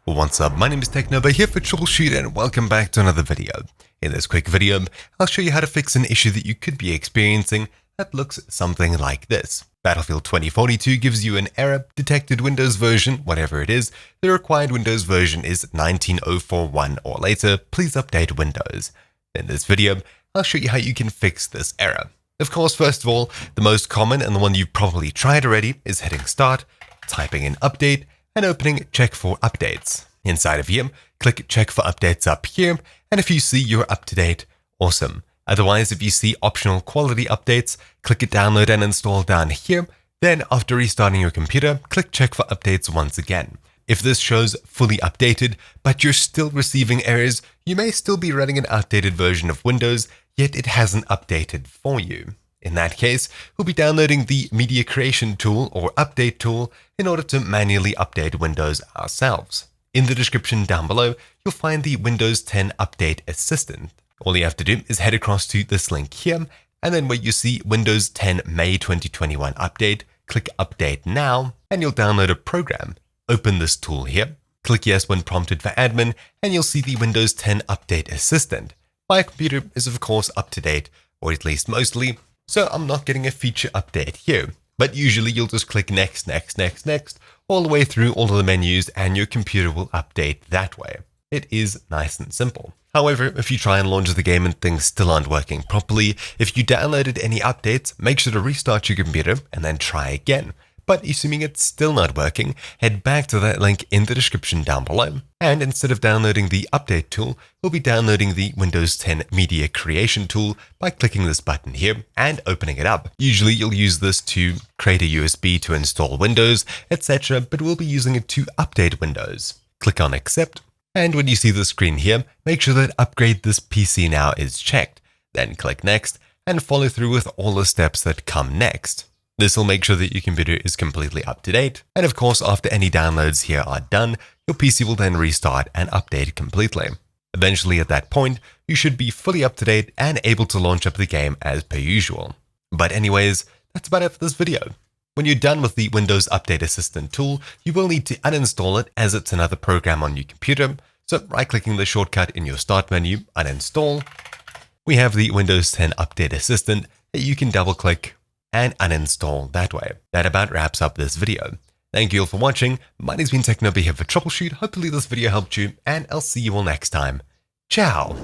What's up, my name is Technova here for Troubleshoot and welcome back to another video. In this quick video, I'll show you how to fix an issue that you could be experiencing that looks something like this. Battlefield 2042 gives you an error, detected Windows version, whatever it is. The required Windows version is 19041 or later. Please update Windows. In this video, I'll show you how you can fix this error. Of course, first of all, the most common and the one you've probably tried already is hitting Start, typing in Update, and opening Check for Updates. Inside of here, click Check for Updates up here, and if you see you're up to date, awesome. Otherwise, if you see optional quality updates, click it Download and Install down here. Then, after restarting your computer, click Check for Updates once again. If this shows fully updated, but you're still receiving errors, you may still be running an outdated version of Windows, yet it hasn't updated for you. In that case, we'll be downloading the Media Creation tool or Update tool in order to manually update Windows ourselves. In the description down below, you'll find the Windows 10 Update Assistant. All you have to do is head across to this link here, and then where you see Windows 10 May 2021 Update, click Update Now, and you'll download a program. Open this tool here, click Yes when prompted for admin, and you'll see the Windows 10 Update Assistant. My computer is of course up to date, or at least mostly, so I'm not getting a feature update here. But usually you'll just click Next, Next, Next, Next, all the way through all of the menus, and your computer will update that way. It is nice and simple. However, if you try and launch the game and things still aren't working properly, if you downloaded any updates, make sure to restart your computer and then try again. But assuming it's still not working, head back to that link in the description down below. And instead of downloading the Update tool, we'll be downloading the Windows 10 Media Creation tool by clicking this button here and opening it up. Usually you'll use this to create a USB to install Windows, etc., but we'll be using it to update Windows. Click on Accept. And when you see the screen here, make sure that Upgrade this PC now is checked. Then click Next and follow through with all the steps that come next. This will make sure that your computer is completely up to date. And of course, after any downloads here are done, your PC will then restart and update completely. Eventually at that point, you should be fully up to date and able to launch up the game as per usual. But anyways, that's about it for this video. When you're done with the Windows Update Assistant tool, you will need to uninstall it as it's another program on your computer. So right-clicking the shortcut in your Start menu, Uninstall, we have the Windows 10 Update Assistant that you can double-click and uninstall that way. That about wraps up this video. Thank you all for watching. My name's been Technova here for Troubleshoot. Hopefully this video helped you, and I'll see you all next time. Ciao!